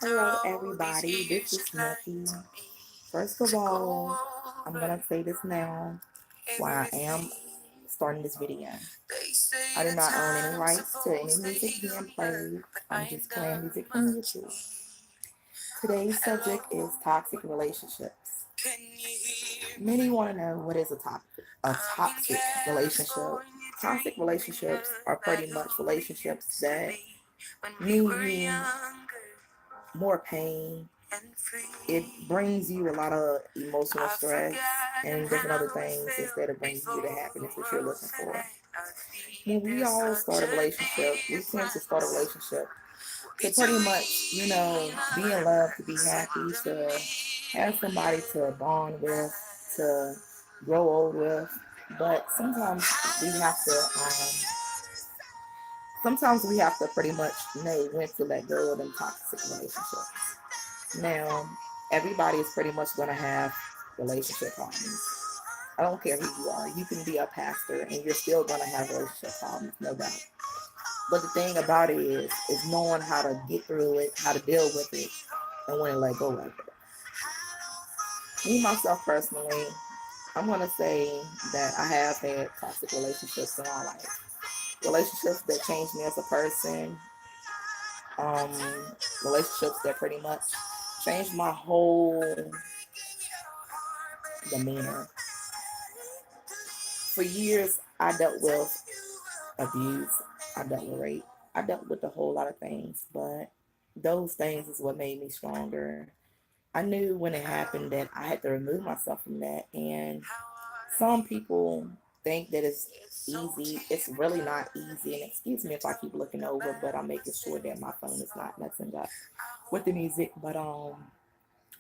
Hello, everybody. This is Nikki. First of all, I'm gonna say this now. Why I am starting this video. I do not own any rights to any music being played. I'm just playing music from YouTube. Today's subject is toxic relationships. Many want to know what is a toxic relationship. Toxic relationships are pretty much relationships that mean you more pain. It brings you a lot of emotional stress and different other things instead of bringing you the happiness that you're looking for. When we all start a relationship, we tend to start a relationship to pretty much, be in love, to be happy, to have somebody to bond with, to grow old with. But we have to, sometimes we have to pretty much know when to let go of them toxic relationships. Now, everybody is pretty much going to have relationship problems. I don't care who you are. You can be a pastor and you're still going to have relationship problems, no doubt. But the thing about it is knowing how to get through it, how to deal with it, and when to let go of it. Me, myself, personally, I'm going to say that I have had toxic relationships in my life. Relationships that changed me as a person. Um, Relationships that pretty much changed my whole demeanor. For years, I dealt with abuse. I dealt with rape. I dealt with a whole lot of things, but those things is what made me stronger. I knew when it happened that I had to remove myself from that. And some people think that it's easy. It's really not easy. And excuse me if I keep looking over, but I'm making sure that my phone is not messing up with the music. But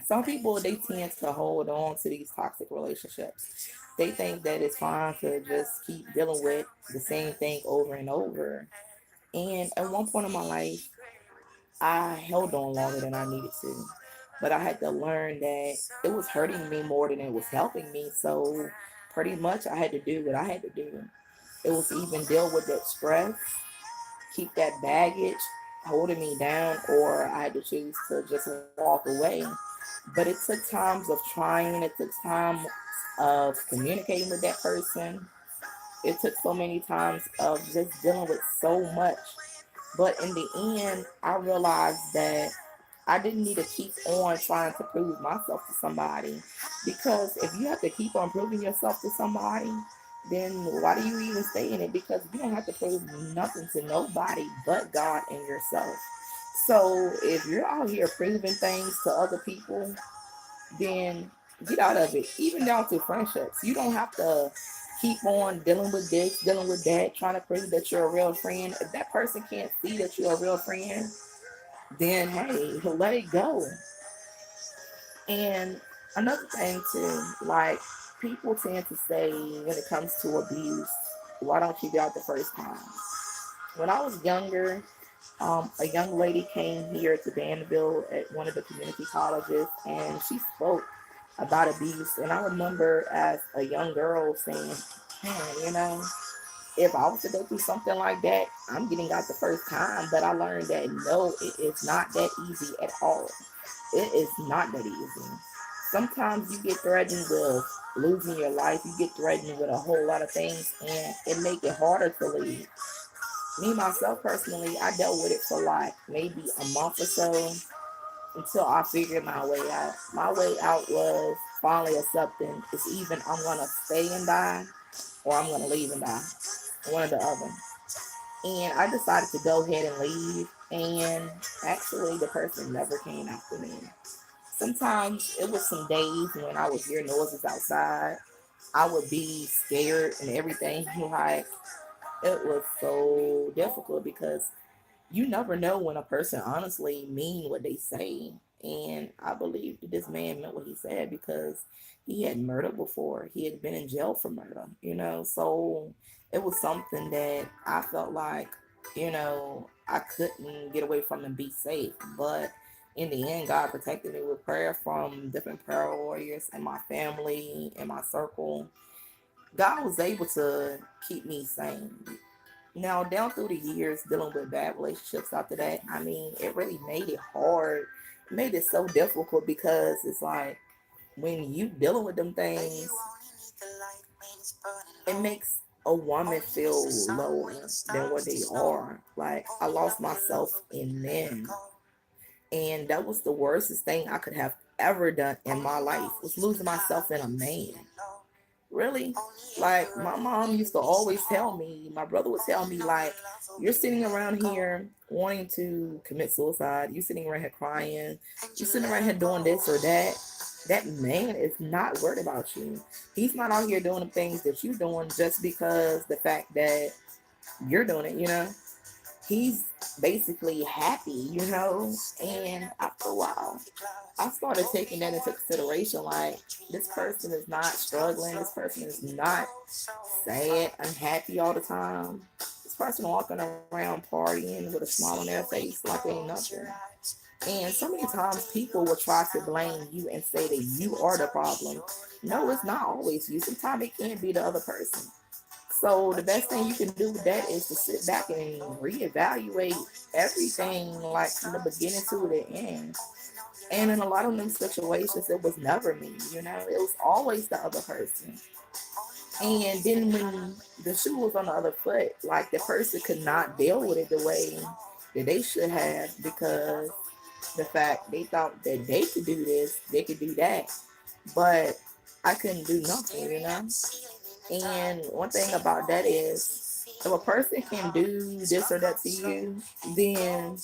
some people, they tend to hold on to these toxic relationships. They think that it's fine to just keep dealing with the same thing over and over. And at one point in my life, I held on longer than I needed to. But I had to learn that it was hurting me more than it was helping me. So pretty much I had to do what I had to do. It was even deal with that stress, keep that baggage holding me down, or I had to choose to just walk away. But it took times of trying, it took time of communicating with that person. It took so many times of just dealing with so much. But in the end, I realized that I didn't need to keep on trying to prove myself to somebody. Because if you have to keep on proving yourself to somebody, then why do you even stay in it? Because you don't have to prove nothing to nobody but God and yourself. So if you're out here proving things to other people, then get out of it. Even down to friendships. You don't have to keep on dealing with this, dealing with that, trying to prove that you're a real friend. If that person can't see that you're a real friend, then hey, let it go. And another thing too, like people tend to say when it comes to abuse, why don't you get out the first time? When I was younger, a young lady came here to Danville at one of the community colleges and she spoke about abuse. And I remember as a young girl saying, man, if I was to go through something like that, I'm getting out the first time. But I learned that no, it is not that easy at all. It is not that easy. Sometimes you get threatened with losing your life. You get threatened with a whole lot of things, and it make it harder to leave. Me myself personally, I dealt with it for like maybe a month or so until I figured my way out. My way out was finally accepting it's even I'm gonna stay and die or I'm gonna leave and die. One or the other. And I decided to go ahead and leave. And actually, the person never came after me. Sometimes it was some days when I would hear noises outside. I would be scared and everything. Like, it was so difficult because you never know when a person honestly mean what they say. And I believe that this man meant what he said because he had murdered before. He had been in jail for murder. So it was something that I felt like, I couldn't get away from and be safe. But in the end, God protected me with prayer from different prayer warriors and my family and my circle. God was able to keep me sane. Now, down through the years, dealing with bad relationships after that, I mean, it really made it hard. It made it so difficult because it's like when you dealing with them things, it makes a woman feel lower than what they are. Like, I lost myself in men. And that was the worstest thing I could have ever done in my life, was losing myself in a man. Really? Like, my mom used to always tell me, my brother would tell me, like, you're sitting around here wanting to commit suicide. You're sitting around here crying. You're sitting around here doing this or that. That man is not worried about you. He's not out here doing the things that you're doing just because the fact that you're doing it, he's basically happy, and after a while, I started taking that into consideration. Like, this person is not struggling, this person is not sad, unhappy all the time. This person walking around partying with a smile on their face like they ain't nothing. And so many times people will try to blame you and say that you are the problem. No, it's not always you. Sometimes it can be the other person. So the best thing you can do with that is to sit back and reevaluate everything, like from the beginning to the end. And in a lot of them situations, it was never me. It was always the other person. And then when the shoe was on the other foot, like, the person could not deal with it the way that they should have, because the fact they thought that they could do this, they could do that, but I couldn't do nothing. And one thing about that is, if a person can do this or that to you, then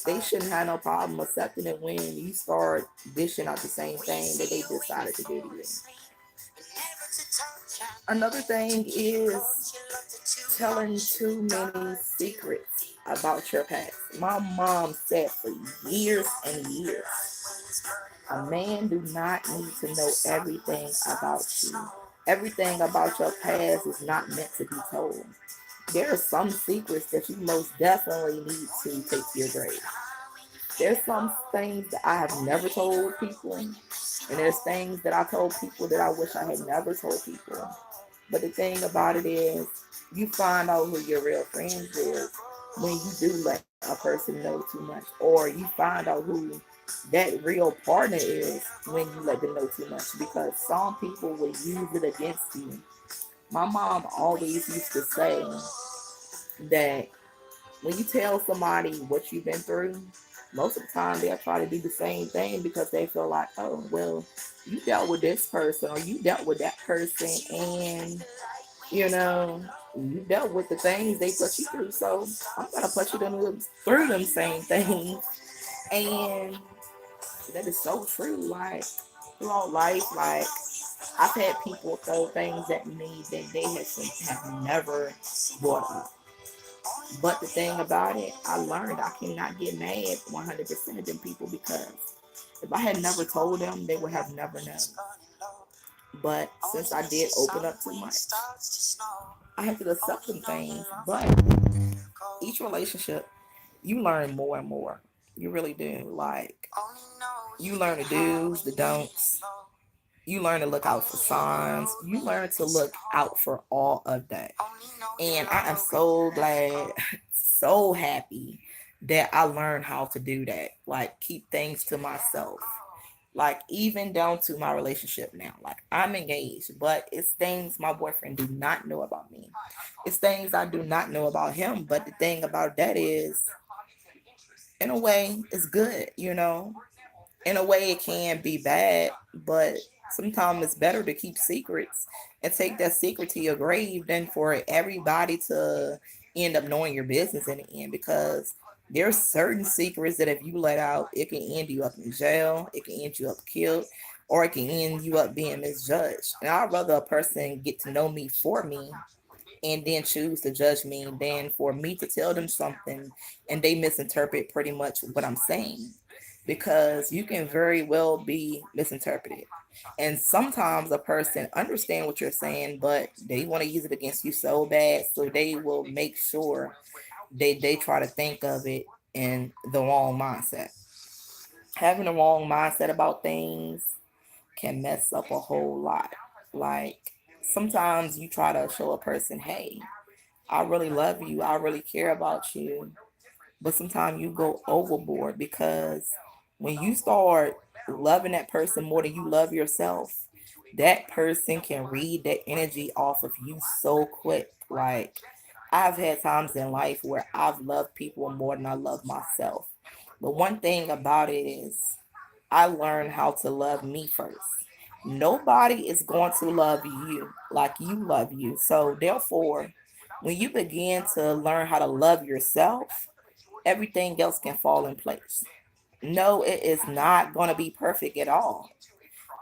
they shouldn't have no problem accepting it when you start dishing out the same thing that they decided to do to you. Another thing is telling too many secrets about your past. My mom said for years and years, a man do not need to know everything about you. Everything about your past is not meant to be told. There are some secrets that you most definitely need to take to your grave. There's some things that I have never told people, and there's things that I told people that I wish I had never told people. But the thing about it is, you find out who your real friends is when you do let a person know too much, or you find out who that real partner is when you let them know too much, because some people will use it against you. My mom always used to say that when you tell somebody what you've been through, most of the time they'll try to do the same thing because they feel like, oh, well, you dealt with this person or you dealt with that person, and you know, you dealt with the things they put you through. So I'm gonna put you through them same things. And that is so true. Like, throughout life, like, I've had people throw things at me that they have never brought up. But the thing about it, I learned I cannot get mad 100% of them people, because if I had never told them, they would have never known. But since I did open up too much, I have to accept some things. But each relationship, you learn more and more. You really do. Like, you learn the do's, the don'ts. You learn to look out for signs. You learn to look out for all of that. And I am so glad, so happy that I learned how to do that. Like, keep things to myself. Like, even down to my relationship now. Like, I'm engaged, but it's things my boyfriend do not know about me. It's things I do not know about him. But the thing about that is, in a way, it's good. In a way, it can be bad, but sometimes it's better to keep secrets and take that secret to your grave than for everybody to end up knowing your business in the end. Because there's certain secrets that if you let out, it can end you up in jail, it can end you up killed, or it can end you up being misjudged. And I'd rather a person get to know me for me and then choose to judge me than for me to tell them something and they misinterpret pretty much what I'm saying, because you can very well be misinterpreted. And sometimes a person understand what you're saying, but they want to use it against you so bad, so they will make sure they try to think of it in the wrong mindset. Having the wrong mindset about things can mess up a whole lot. Like, sometimes you try to show a person, hey, I really love you. I really care about you. But sometimes you go overboard because when you start loving that person more than you love yourself, that person can read that energy off of you so quick. Like, I've had times in life where I've loved people more than I love myself. But one thing about it is I learned how to love me first. Nobody is going to love you like you love you. So, therefore, when you begin to learn how to love yourself, everything else can fall in place. No, it is not going to be perfect at all.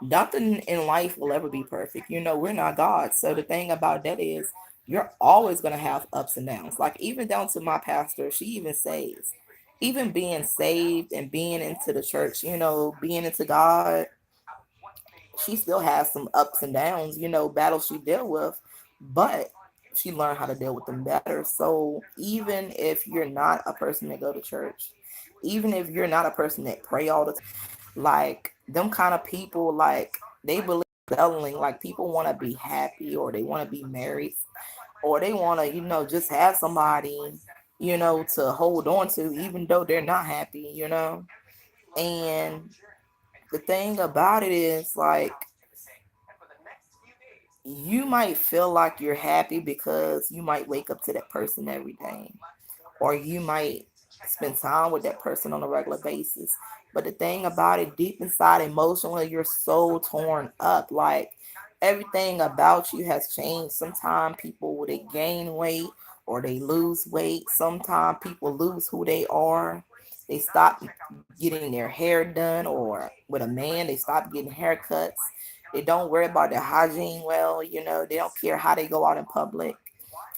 Nothing in life will ever be perfect. We're not God. So the thing about that is you're always going to have ups and downs. Like, even down to my pastor, she even says, even being saved and being into the church, being into God, she still has some ups and downs, battles she deal with, but she learned how to deal with them better. So even if you're not a person that go to church, even if you're not a person that pray all the time, like them kind of people, like they believe selling, like people want to be happy or they want to be married or they want to, just have somebody, to hold on to, even though they're not happy. And the thing about it is, like, you might feel like you're happy because you might wake up to that person every day, or you might spend time with that person on a regular basis. But the thing about it, deep inside emotionally, you're so torn up. Like, everything about you has changed. Sometimes people they gain weight or they lose weight. Sometimes people lose who they are. They stop getting their hair done, or with a man, they stop getting haircuts. They don't worry about their hygiene well, they don't care how they go out in public.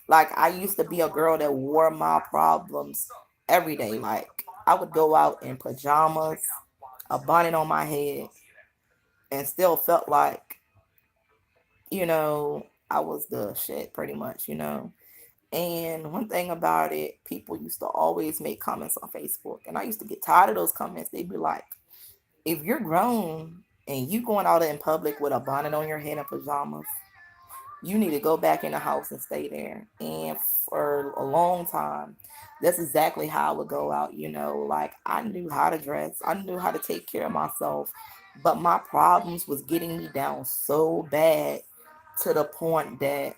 Like, I used to be a girl that wore my problems every day. Like, I would go out in pajamas, a bonnet on my head, and still felt like, I was the shit pretty much. And one thing about it, people used to always make comments on Facebook, and I used to get tired of those comments. They'd be like, if you're grown and you going out in public with a bonnet on your head and pajamas, you need to go back in the house and stay there. And for a long time, that's exactly how I would go out. Like, I knew how to dress, I knew how to take care of myself, but my problems was getting me down so bad to the point that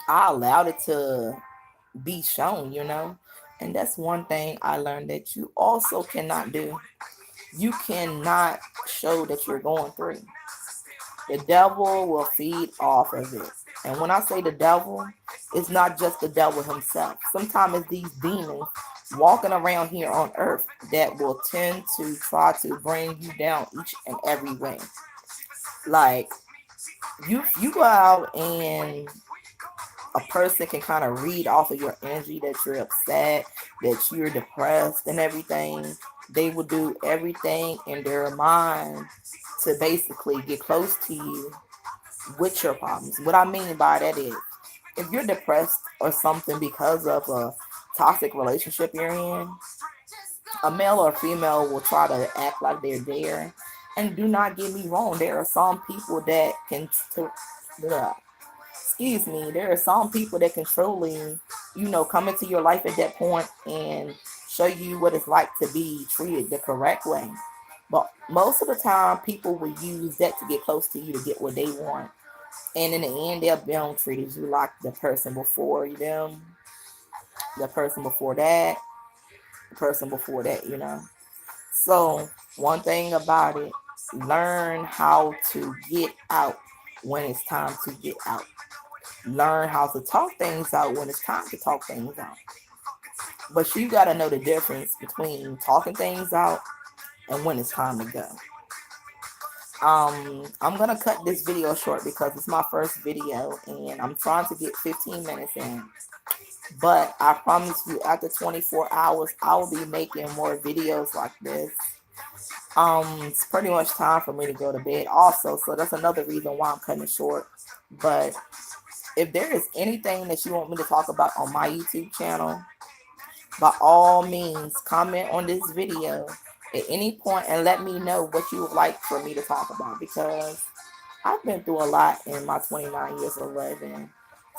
I allowed it to be shown. And that's one thing I learned that you also cannot do. You cannot show that you're going through. The devil will feed off of it. And when I say the devil, it's not just the devil himself. Sometimes it's these demons walking around here on earth that will tend to try to bring you down each and every way. Like, you go out and a person can kind of read off of your energy that you're upset, that you're depressed and everything. They will do everything in their mind to basically get close to you with your problems. What I mean by that is, if you're depressed or something because of a toxic relationship you're in, a male or female will try to act like they're there. And do not get me wrong, there are some people that can, yeah, excuse me, there are some people that can truly, come into your life at that point and show you what it's like to be treated the correct way. But most of the time, people will use that to get close to you to get what they want. And in the end, they'll be on treated you like the person before them, the person before that, the person before that. So, one thing about it, learn how to get out when it's time to get out. Learn how to talk things out when it's time to talk things out. But you got to know the difference between talking things out and when it's time to go. I'm gonna cut this video short because it's my first video and I'm trying to get 15 minutes in. But I promise you, after 24 hours, I will be making more videos like this. It's pretty much time for me to go to bed also, so that's another reason why I'm cutting it short. But if there is anything that you want me to talk about on my YouTube channel, by all means, comment on this video at any point and let me know what you would like for me to talk about, because I've been through a lot in my 29 years of living.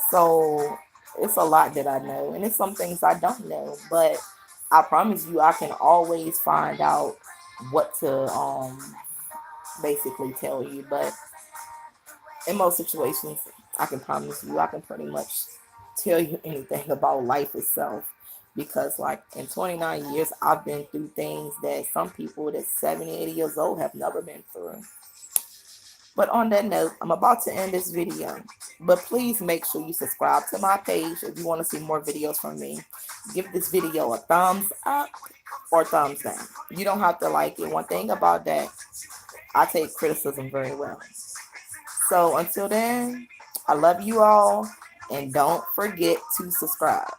So It's a lot that I know, and it's some things I don't know. But I promise you, I can always find out what to basically tell you. But in most situations, I can promise you, I can pretty much tell you anything about life itself. Because, like, in 29 years, I've been through things that some people that's 70, 80 years old have never been through. But on that note, I'm about to end this video. But please make sure you subscribe to my page if you want to see more videos from me. Give this video a thumbs up or thumbs down. You don't have to like it. One thing about that, I take criticism very well. So until then, I love you all, and don't forget to subscribe.